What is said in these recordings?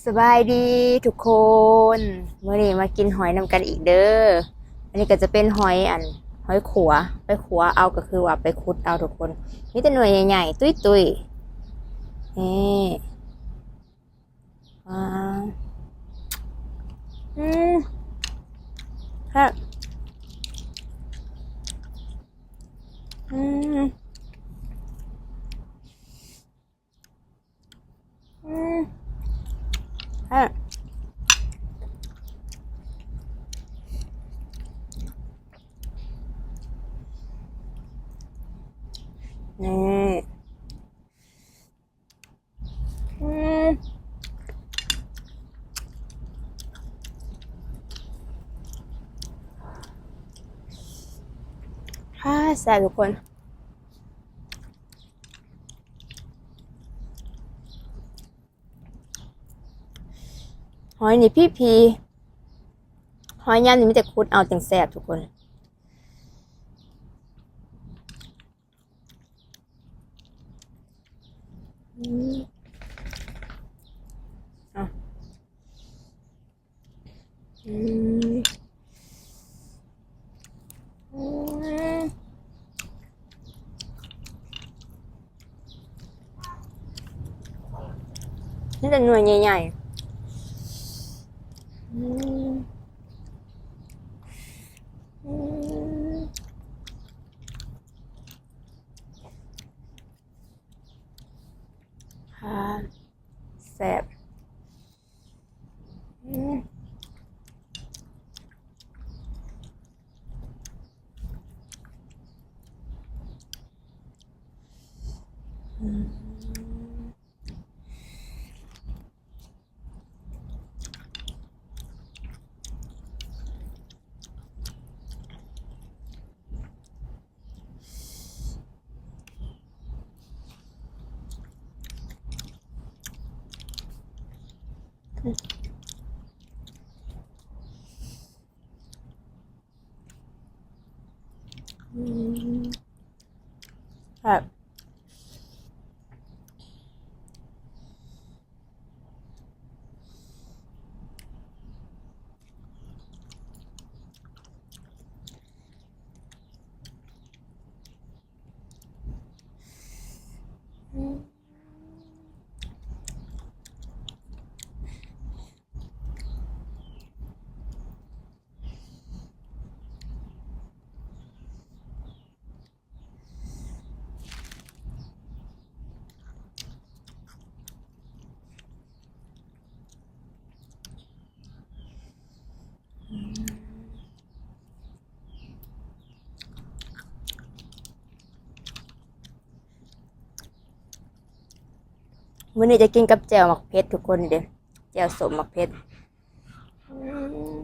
สบายดีทุกคนเมื่อนี้มากินหอยนำกันอีกเด้ออันนี้ก็จะเป็นหอยหอยขัวไปขัวเอาก็คือว่าไปขุดเอาทุกคนมีแต่หน่วยใหญ่ๆตุ้ยๆนี่อ่าอืมครับอืมอืมครับนี่อืมแซ่บทุกคนหอยนี่พี่หอยยามนี่มีแต่ขุดเอาจังแซ่บทุกคนอืมอ่ะอืมอืมนี่แต่หน่วยใหญ่ๆอืมอืม ค่ะแซ่บอืมอืมแบบมื้อนี้จะกินกับแจ่วหมักเพชรทุกคนเด้อแจ่วสมหมักเพชรอืม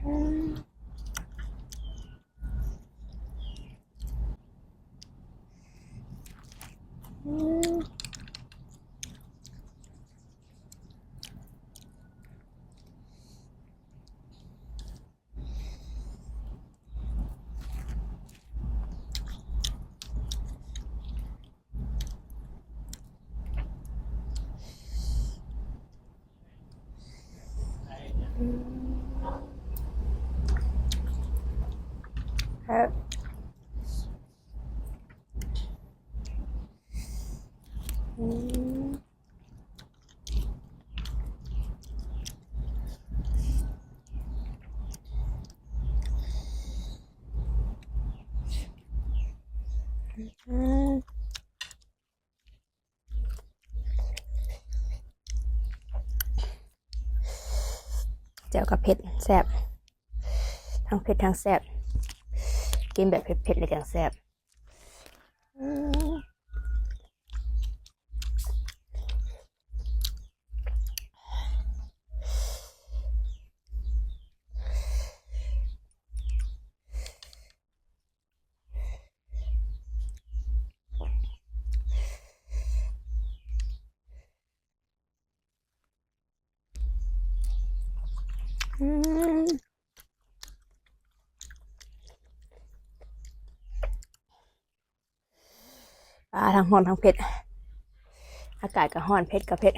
อืมอืมครับอืมอืมแจ่วกับเผ็ดแซ่บทั้งเผ็ดทั้งแซ่บกินแบบเผ็ดๆเลยจังแซ่บอืมอืม ทั้งร้อนทั้งเผ็ดอากาศก็ร้อนเผ็ดก็เผ็ด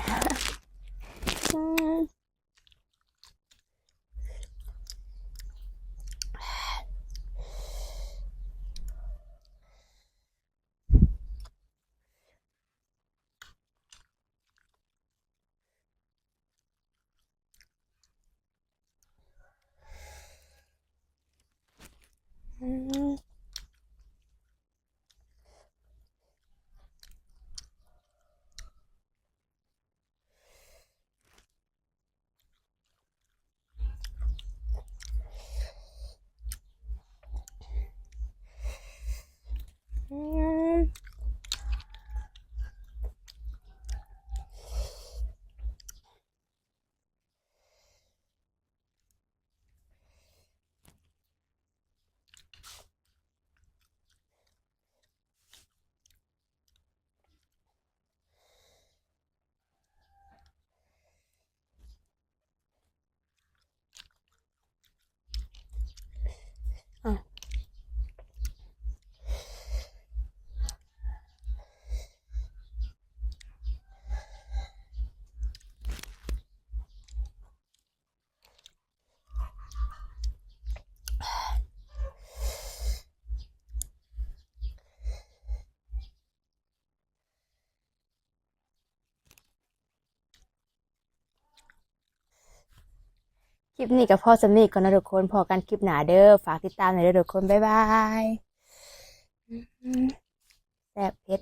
คลิปนี้ก็พอสำนี้ก่อนนะทุกคนพอกันคลิปหน้าเด้อฝากติดตามหน่อยเด้อทุกคนบ๊ายบายแซ่บเผ็ด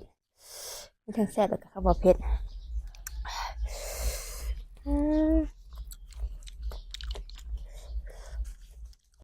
มีทั้งแซ่บแล้วก็บ่เผ็ด